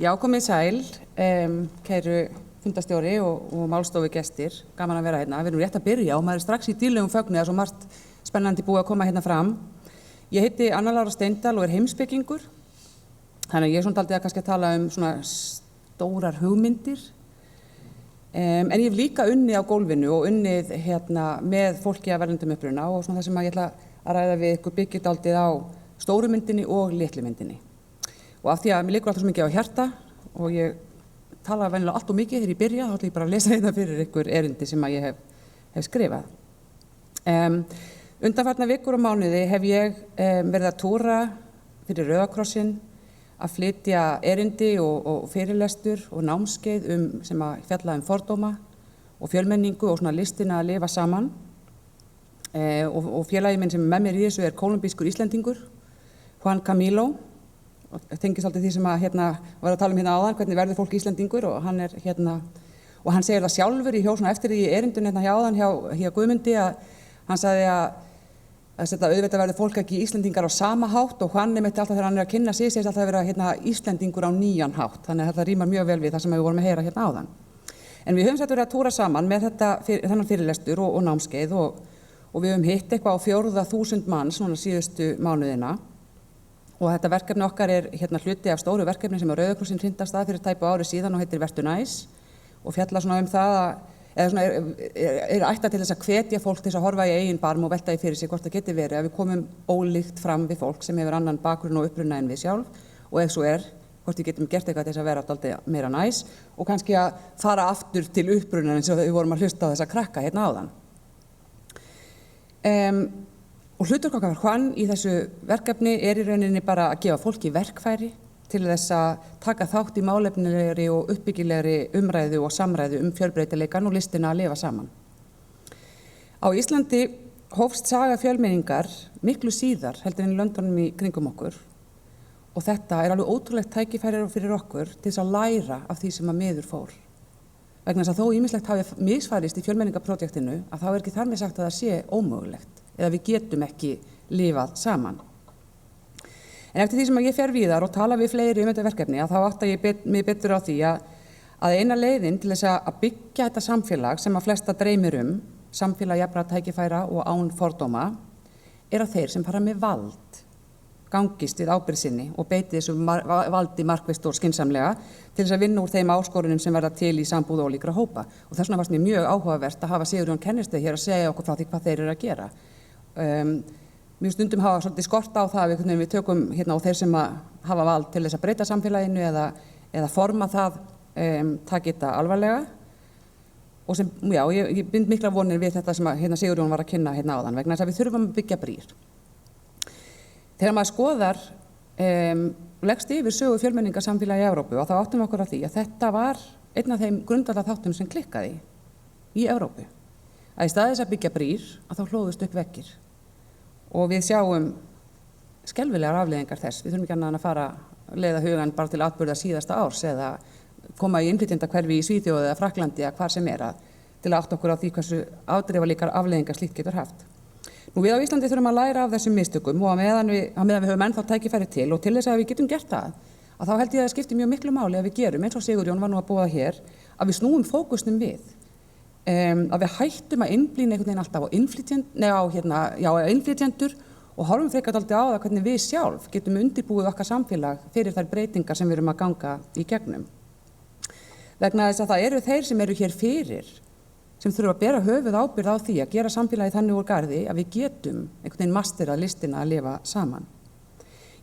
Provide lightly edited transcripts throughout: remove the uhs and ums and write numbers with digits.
Já, komið sæl, kæru fundastjóri og málstofu gestir, gaman að vera hérna. Við erum rétt að byrja og maður er strax í dýrlegum fögnuði, það er svo margt spennandi búið að koma hérna fram. Ég heiti Anna Lára Steindal og er heimspekingur, þannig að ég er svona daldið að kannski að tala svona stórar hugmyndir. En ég hef líka unnið á gólfinu og unnið hérna með fólki af erlendum uppruna og svona það sem ég ætla að ræða við ykkur byggir daldið á stóru myndinni og litlu myndinni. Og af því að mér liggur alltaf svo mikið á hjarta og ég tala venjulega allt og mikið þegar ég byrja, þá ætla ég bara að lesa þetta fyrir ykkur erindi sem að ég hef skrifað. Undanfarna vikur og mánuði hef ég verið að túra fyrir Rauða krossinn að flytja erindi og fyrirlestur og námskeið sem að fjalla fordóma og fjölmenningu og svona listina að lifa saman. Og félagi minn sem með mér í þessu er kólumbískur Íslendingur, Juan Camilo. Og tengist alltaf því sem að var að tala hérna áðan, hvernig verður fólk Íslendingur og hann er og hann segir það sjálfur í svona eftir því erindun hjá áðan hjá Guðmundi að hann sagði að auðvitað verður fólk ekki Íslendingar á sama hátt og hann alltaf þegar hann er að kynna sig segist alltaf að vera Íslendingur á nýjan hátt, þannig að þetta rímar mjög vel við það sem við vorum að heyra hérna áðan. En við höfum sett verið að túra saman með þennan fyrirlestur og námskeið og við höfum hitt eitthvað á 4.000 manns svona síðustu mánuðina. Og þetta verkefni okkar er hluti af stóru verkefni sem Rauða krossinn hrinda af stað fyrir tæpu ári síðan og heitir Vertu næs og fjallar svona það er ætlað til þess að hvetja fólk til þess að horfa í eigin barm og velta í fyrir sig hvort það geti verið að við komum ólíkt fram við fólk sem hefur annan bakgrunn og uppruna en við sjálf og ef svo hvort við getum gert eitthvað til þess að vera dálítið meira næs og kannski að fara aftur til uppruna eins og við vorum að hlusta á þessa krakka hérna áðan. Og hlutverk okkar Juan í þessu verkefni er í rauninni bara að gefa fólki verkfæri til þess að taka þátt í málefnilegri og uppbyggilegri umræðu og samræðu fjölbreytileikann og listina að lifa saman. Á Íslandi hófst saga fjölmenningar miklu síðar heldur en í löndunum í kringum okkur og þetta er alveg ótrúlegt tækifæri fyrir okkur til þess að læra af því sem að miður fór. Vegna þess að þó ýmislegt hafi misfarist í fjölmenningarprojektinu að þá er ekki þar með sagt að það sé ómögulegt eða við getum ekki lifað saman. En eftir því sem ég fer víðar og tala við fleiri þetta verkefni að þá átta ég mig betur á því að eina leiðin til þess að byggja þetta samfélag sem að flesta dreymir samfélag jafnra tækifæra og án fordóma, er að þeir sem fara með vald gangist við ábyrgð sinni og beiti þessu valdi markvisst og skynsamlega til þess að vinna úr þeim áskorunum sem verða til í sambúð ólíkra hópa. Og þess vegna fannst mér mjög áhugavert að hafa Sigurjón Kennisteð hér að segja okkur frá því hvað þeir eru að gera. Mjög stundum hafa svolítið skort á það að við tökum og þeir sem hafa vald til þess að breyta samfélaginu eða forma það, taka þetta alvarlega. Og sem, ég bind mikla vonir við þetta sem Sigurjón var að kynna áðan vegna þess að við þurfum að byggja brýr. Þegar maður skoðar leggst yfir sögu fjölmenningarsamfélagi í Evrópu og þá áttum við okkur á því að þetta var einn af þeim grundvallarþáttum sem klikkaði í Evrópu. Að í stað þess að byggja brýr að þá hlóðust upp veggir og við sjáum skelfilegar afleiðingar þess. Við þurfum ekki annað en að fara að leiða hugan bara til atburða síðasta árs eða koma í innflytjendahverfi í Svíþjóð eða Frakklandi eða hvar sem til að átta okkur á því hversu afdrifaríkar afleiðingar slíkt getur haft. Við á Íslandi þurfum að læra af þessum mistökum og á meðan við höfum ennþá tækifæri til og til þess að við getum gert það, að þá held ég að það skiptir mjög miklu máli að við gerum, eins og Sigurjón var nú að boða hér, að við snúum fókusnum við, að við hættum að einblína einhvern veginn alltaf á innflytjendur og horfum frekar dálítið á það hvernig við sjálf getum undirbúið okkar samfélag fyrir þær breytingar sem við erum að ganga í gegnum. Vegna þess að það eru þeir sem eru hér fyrir sem þurfa að bera höfuð ábyrgð á því að gera samfélagið þannig úr garði að við getum einhvern veginn masterað listina að lifa saman.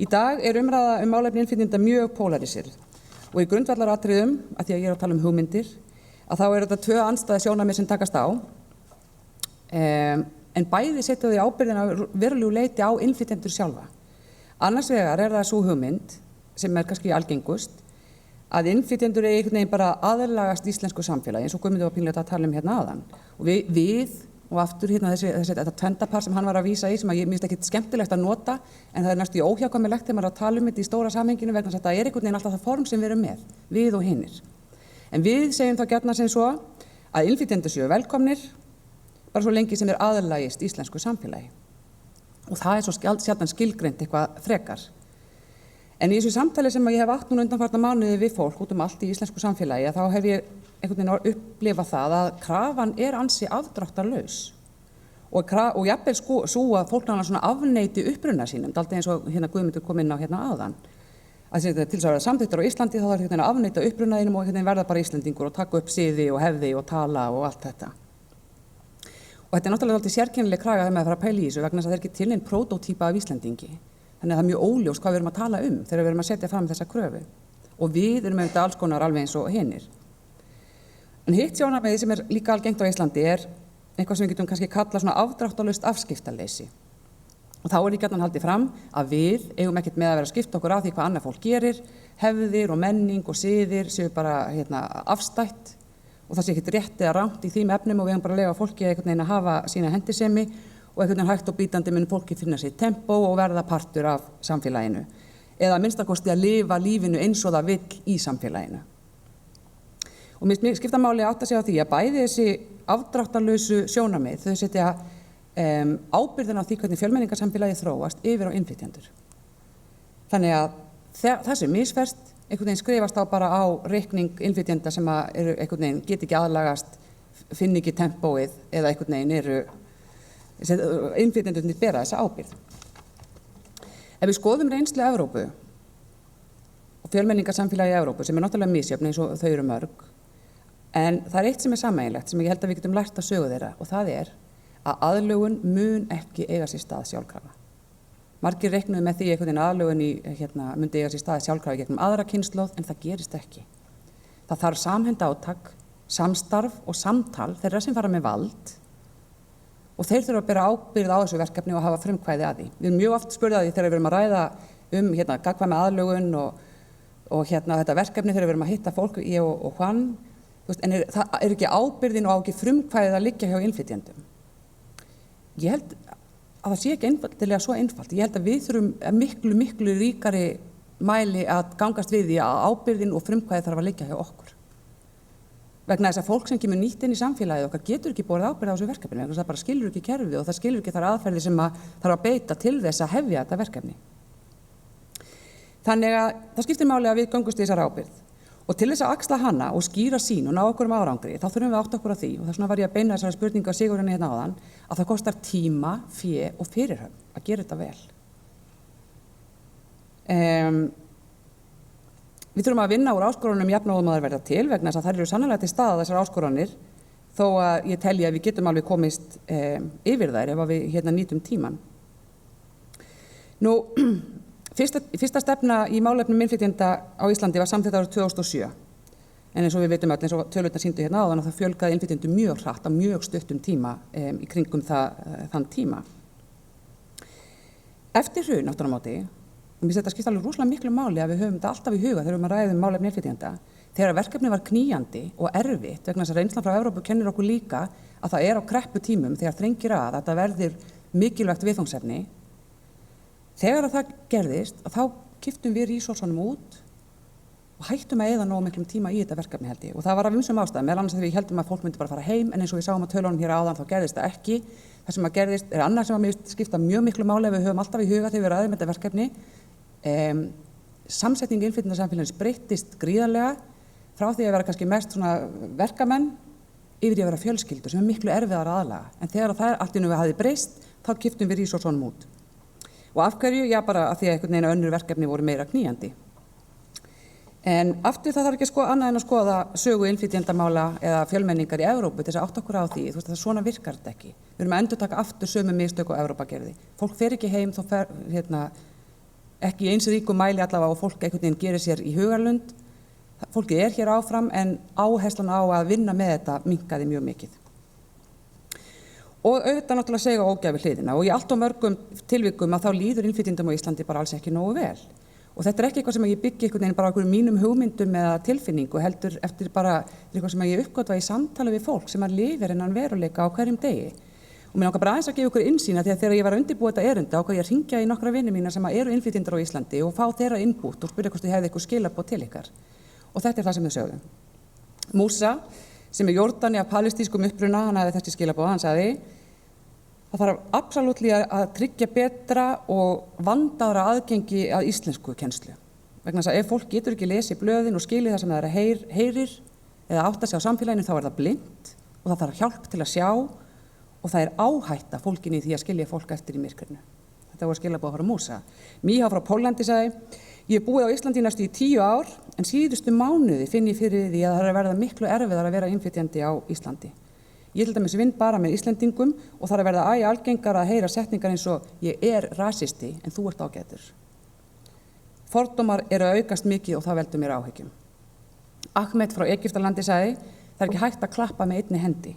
Í dag er umræða málefni innflytjenda mjög pólariserð og í grundvallaratriðum, að því að ég er að tala hugmyndir, að þá er þetta tvö andstæð sjónarmið sem takast á, en bæði setja því ábyrgðina verulegu leyti á innflytjendur sjálfa. Annars vegar er það sú hugmynd, sem er kannski algengust, að innflytjendur einhvern veginn bara aðlagast íslensku samfélagi eins og Guðmundur var pínlega að tala hérna áðan og við og aftur þetta tvendapar sem hann var að vísa í sem að ég minnst ekki skemmtilegt að nota en það er næstu óhjákvæmilegt þegar maður er að tala þetta í stóra samhenginu vegna þess að það er einhvern veginn alltaf það form sem við erum með, við og hinnir. En við segjum þá gjarnan sem svo að innflytjendur séu velkomnir bara svo lengi sem aðlagist íslensku samfélagi og það er svo sjaldan skilgreint eitthvað frekar. En í þessu samtali sem ég hef átt núna undanfarna mánuði við fólk út allt í íslensku samfélagi, þá hef ég einhvern veginn upplifað það að krafan ansi afdráttarlaus og jafnvel svo að fólk náttúrulega svona afneiti uppruna sínum, dálítið eins og hérna Guðmundur kom inn á hérna áðan. Að til þess að vera samþykktar á Íslandi þá þarf að afneita upprunaðinum og verða bara Íslendingur og taka upp siði og hefði og tala og allt þetta. Og þetta náttúrulega dálítið sérkennileg krafa þegar maður fara að pæla í þessu vegna þess að það ekki til nein prótótýpa af Íslendingi. Þannig að það mjög óljóst hvað við erum að tala þegar við erum að setja fram þessa kröfu. Og við erum auðvitað alls konar alveg eins og hinir. En hitt sjónarmiðið sem líka algengt á Íslandi eitthvað sem við getum kannski kallað svona afdráttarlaust afskiptaleysi. Og þá ég gjarnan haldið fram að við eigum ekkert með að vera að skipta okkur á því hvað annað fólk gerir, hefðir og menning og siðir séu bara afstætt og það sé ekkert rétt eða rangt í þeim efnum og við eigum bara að leyfa fólki einhvern veginn að hafa sína hendisemi og einhvern veginn hægt og bítandi mun fólki finna sér tempó og verða partur af samfélaginu eða að minnstakosti að lifa lífinu eins og það vill í samfélaginu. Og mér skipta máli að átta sig á því að bæði þessi afdráttarlausu sjónarmið þau setja ábyrgðina á því hvernig fjölmenningarsamfélagið þróast yfir á innflytjendur. Þannig að þessi misferst einhvern veginn skrifast á bara á reikning innflytjenda sem eru einhvern veginn get ekki aðlagast, finn ekki tempóið eða einhvern veginn eru innflytjendurnir bera þessa ábyrgð. Ef við skoðum reynslu Evrópu og fjölmenningarsamfélagi Evrópu sem náttúrulega misjöfn eins og þau eru mörg, en það eitt sem sameiginlegt sem ég held að við getum lært að sögu þeirra og það að aðlögun mun ekki eiga sér stað sjálfkrafa. Margir reiknuðu með því einhvern veginn aðlögun myndi eiga sér stað sjálfkrafa gegnum aðra kynslóð en það gerist ekki. Það þarf samhent átak, samstarf og samtal þeirra sem fara með vald og þeir þurfa að bera ábyrgð á þessu verkefni og hafa frumkvæði að því. Við erum mjög oft spurðið að því þegar við erum að ræða gagnkvæma aðlögun og þetta verkefni þegar við erum að hitta fólk, ég og Juan, en það ekki ábyrgðin og ekki frumkvæðið að liggja hjá innflytjendum. Ég held að það sé ekki einfaldilega svo einfalt. Ég held að við þurfum miklu ríkari mæli að gangast við því að ábyrgðin og frumkvæðið þarf að liggja hjá okkur. Vegna þess að fólk sem kemur nýtt inn í samfélagið okkar getur ekki borið ábyrgð á þessu verkefni, vegna þess að það bara skilur ekki kerfið og það skilur ekki þær aðferðir sem þarf að beita til þess að hefja þetta verkefni. Þannig að það skiptir máli að við göngumst í þessar ábyrgð. Og til þess að axla hana og skýra sín og ná okkur árangri, þá þurfum við átta okkur á því, og þess vegna var ég að beina þessari spurningu á Sigurjóni hérna áðan, að það kostar tíma, fé og fyrirhöfn að gera þetta vel. Við þurfum að vinna úr áskorunum jafnóðum að þær verða til vegna þess að þær eru sannarlega til staða þessar áskorunir þó að ég telji að við getum alveg komist yfir þær ef við nýtum tíman. Nú, fyrsta stefna í málefnum innflytjenda á Íslandi var samþykkt árið 2007 en eins og við vitum öll, eins og tölurnar sýndu hérna áðan að það fjölgaði innflytjendum mjög hratt á mjög stuttum tíma í kringum þann tíma. Eftir hrun aftur á móti, og mér þetta skiptir alveg rosalega miklu máli að við höfum þetta alltaf í huga þegar við erum að ræða málefni innflytjenda, þegar verkefni var knýjandi og erfitt vegna þess að reynslan frá Evrópu kennir okkur líka að það á krepputímum þegar þrengir að þetta verður mikilvægt viðfangsefni. Þegar það gerðist, þá kiptum við resursunum út og hættum að eyða nógu miklum tíma í þetta verkefni held ég. Og það var af ýmsum ástæðum, meðal annars þegar við heldum að fólk myndi bara fara heim, en eins og við sáum á tölunum hér áðan þá gerðist það ekki. Það sem gerðist annað sem mér skipta mjög miklu máli ef við höfum alltaf í huga þegar við ræðum þetta verkefni. Samsetning innflytjendasamfélagsins breyttist gríðarlega frá því að vera kannski mest svona verkamenn yfir í að vera fjölskyldur sem miklu erfiðara að aðlaga. En þegar það allt í einu hafði breyst, þá kiptum við resursunum út. Og af hverju? Já, bara af því að einhvern veginn önnur verkefni voru meira knýjandi. En aftur það þarf ekki annað en að skoða sögu innflytjendamála eða fjölmenningar í Evrópu til þess að átta okkur á því, það svona virkar þetta ekki. Við erum að endurtaka aftur sömu mistök og Evrópa gerði. Fólk fer ekki heim, þá fer ekki í eins ríkum mæli allavega og fólk einhvern veginn gerir sér í hugarlund. Fólkið hér áfram en áherslan á að vinna með þetta minnkaði mjög mikið. Og auðvitað náttúrulega segja ógæfi hliðina og í allt og mörgum tilvikum að þá líður innflytjendum á Íslandi bara alls ekki nógu vel. Og þetta ekki eitthvað sem ég byggi einhvern veginn bara á mínum hugmyndum eða tilfinningu, heldur eftir bara eitthvað sem ég uppgötva í samtali við fólk sem lifir innan veruleika á hverjum degi. Og mér langar bara aðeins að gefa ykkur innsýn að þegar ég var að undirbúa þetta erindi ákvað ég að hringja í nokkra vini mína sem eru innflytjendur á Íslandi og fá þeirra input og spyrja hvort þið hefði eitthvað skilaboð til ykkar. Og þetta það sem þau sögðu. Músa, sem Jordani af palestískum uppruna, hann hafði þessi skilaboð, hann sagði: það þarf absolutt að tryggja betra og vandaðra aðgengi að íslensku kennslu. Vegna þess að ef fólk getur ekki lesið blöðin og skilið það sem það heyrir eða átta sig á samfélaginu, þá það blind og það þarf hjálp til að sjá og það áhætta fólkinni í því að skilja fólk eftir í myrkrinu. Þetta voru skilaboð frá Músa. Míha frá Póllandi sagði: ég búið á Íslandi næstu í 10 ár en síðustu mánuði finn ég fyrir því að það verða miklu erfiðar að vera innflytjandi á Íslandi. Ég til dæmis vinn bara með Íslendingum og það verða æ algengara að heyra setningar eins og ég rasisti en þú ert ágætur. Fordómar að aukast mikið og það veldur mér áhyggjum. Ahmed frá Egyptalandi sagði: það ekki hægt að klappa með einni hendi.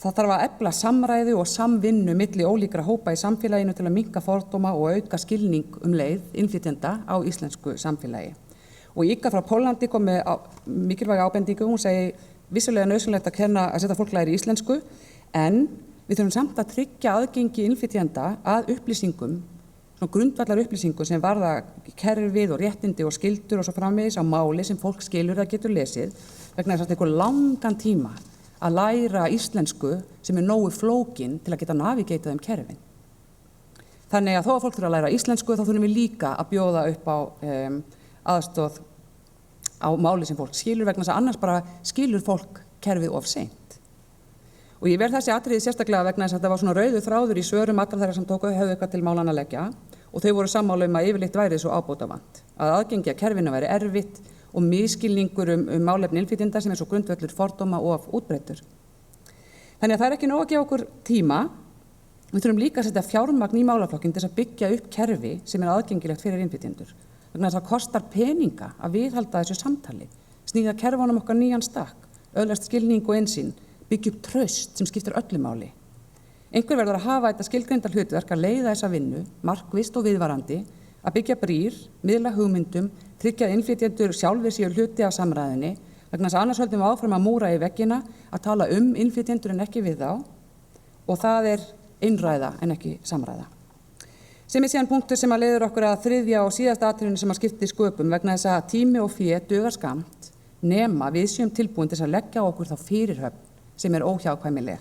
Það þarf að efla samræðu og samvinnu milli ólíkra hópa í samfélaginu til að minnka fordóma og auka skilning leið innflytjenda á íslensku samfélagi. Og Íka frá Póllandi kom með mikilvæga ábendingu. Hún segi: vissulega nauðsynlegt að setja fólk læri íslensku, en við þurfum samt að tryggja aðgengi innflytjenda að upplýsingum, svona grundvallar upplýsingum sem varða kerfið og réttindi og skyldur og svo framvegis á máli sem fólk skilur að getur lesið, vegna þess að það tekur langan tíma að læra íslensku sem nógu flókin til að geta navigatað kerfin. Þannig að þó að fólk þurfa að læra íslensku, þá þurfum við líka að bjóða upp á aðstoð á máli sem fólk skilur, vegna þess að annars bara skilur fólk kerfið of seint. Og ég verð þessi atriði sérstaklega vegna þess að þetta var svona rauður þráður í svörum allra þeirra sem höfðu eitthvað til málanna að leggja og þau voru sammála að yfirleitt væri svo ábótavant, að aðgengi að kerfinu væri erfitt og misskilningur málefni innflytjenda sem svo grundvöllur fordóma og útbreiddur. Þannig að það ekki nóg að gefa okkur tíma. Við þurfum líka að setja fjármagn í málaflokkinn til þess að byggja upp kerfi sem aðgengilegt fyrir innflytjendur. Vegna þess að kostar peninga að viðhalda þessu samtali, sníða kerfunum okkar nýjan stakk, öðlast skilning og einsýn, byggja upp traust sem skiptir öllu máli. Einhver verður að hafa þetta skilgreinda hlutverk að leiða þessa vinnu, markvisst og viðvarandi, að byggja brýr, miðla hugmyndum, tryggja að innflytjendur sjálfir séu hluti af samræðunni, vegna þess að annars höldum við áfram að múra í veggina, að tala innflytjendur en ekki við þá, og það einræða en ekki samræða. Sem síðan punktur sem að leiður okkur að þriðja og síðasta atriðinu sem að skipti sköpum, vegna þess að tími og fé dugar skammt nema við séum tilbúin til að leggja á okkur þá fyrirhöfn sem óhjákvæmileg.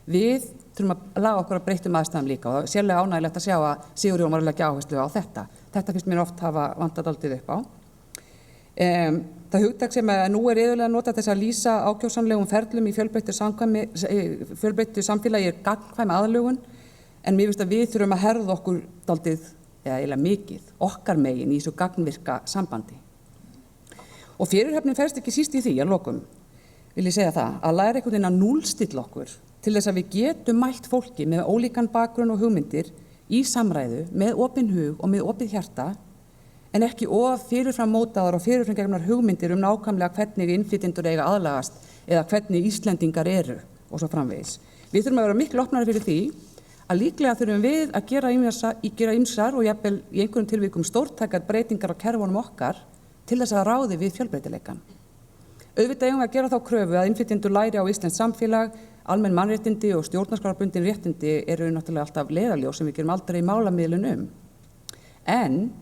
Við þurfum að laga okkur að breyttum aðstæðum líka og sérlega ánægilegt að sjá að Sigurjón var að leggja áherslu á þetta. Þetta finnst mér oft hafa vantað dálítið upp á. Það hugtak sem nú iðulega notað þess að lýsa ákjósanlegum ferlum í fjölbreyttu samfélagi gagnkvæm aðlögun. En mér finnst að við þurfum að herða okkur dálítið, eða eiginlega mikið, okkar megin í þessu gagnvirka sambandi. Og fyrirhöfnin felst ekki síst í því að lokum, vil ég segja það, að læra einhvern veginn að núllstilla okkur til þess að við getum mætt fólki með ólíkan bakgrunn og hugmyndir í samræðu, með opinn hug og með opið hjarta, en ekki of fyrirfram mótaðar og fyrirfram gegnar hugmyndir nákvæmlega hvernig innflytjendur eiga aðlagast eða hvernig Íslendingar eru og svo framvegis. Við þurfum að vera miklu opnari fyrir því að líklega þurfum við að gera ýmsar og jafnvel í einhverjum tilvikum stórtækar breytingar á kerfunum okkar til þess að ráði við fjölbreytileikann. Auðvitað eigum við að gera þá kröfu að innflytjendur læri á íslenskt samfélag, almenn mannréttindi og stjórnarskrárbundin réttindi eru náttúrulega alltaf leiðarljós sem við gerum aldrei málamiðlun En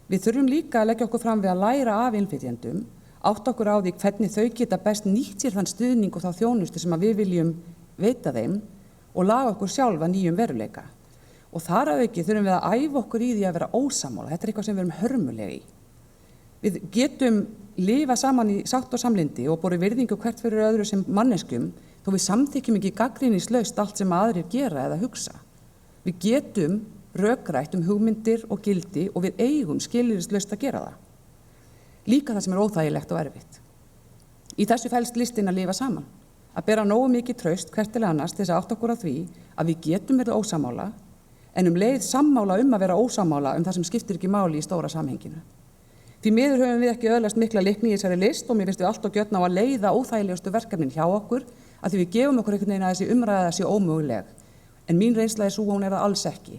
við þurfum líka að leggja okkur fram við að læra af innflytjendum, átta okkur á því hvernig þau geta best nýtt sér þann stuðning og þá þjónustu sem við viljum veita þeim og laga okkur sjálfa nýjum veruleika. Og þar að auki þurfum við að æfa okkur í því að vera ósammála. Þetta eitthvað sem við erum hörmulega í. Við getum lifa saman í sátt og samlyndi og borið virðingu hvert fyrir öðru sem manneskjum, þó við samþykkjum ekki gagnrýnislaust allt sem aðrir gera eða hugsa. Við getum rökrætt hugmyndir og gildi og við eigum skilyrðislaust að gera það. Líka það sem óþægilegt og erfitt. Í þessu felst listin að lifa saman. Að bera nógu mikið traust hvert til annars til þess að átta okkur á því að við getum verið ósammála, en leið sammála að vera ósammála það sem skiptir ekki máli í stóra samhenginu. Því miður höfum við ekki öðlast mikla leikni í þessari list og mér finnst við allt og gjörn á að leiða óþægilegustu verkefnin hjá okkur, að því við gefum okkur einhvern veginn að þessi umræða sé ómöguleg. En mín reynsla sú hún það alls ekki.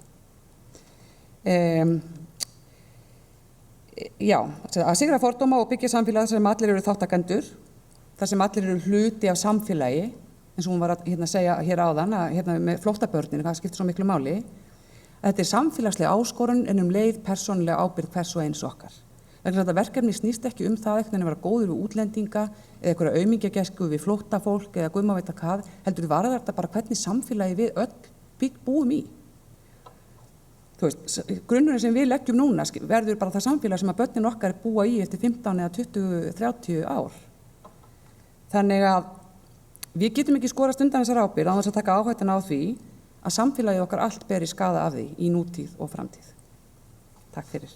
Að sigra fordóma og byggja samfélag þar sem allir eru þáttakendur, þar sem allir eru hluti af samfélagi, eins og hún var að segja hér áðan, með flóttabörnin, það skiptir svo miklu máli, að þetta samfélagslega áskorun en leið persónulega ábyrgð hvers og eins okkar. Þetta verkefni snýst ekki það eitthvað að vera góður við útlendinga eða einhverja aumingjagæsku við flóttafólk eða guð má vita hvað, heldur varðar þetta bara hvernig samfélagi við öll búum í. þú veist, grunnurinn sem við leggjum núna verður bara það samfélag sem að börnin okkar búa í eftir 15 eða 20, 30 ár. Þannig að við getum ekki skorast undan þessar ábyrgð án þess að taka áhættuna á því að samfélagið okkar allt beri skaða af því í nútíð og framtíð. Takk fyrir.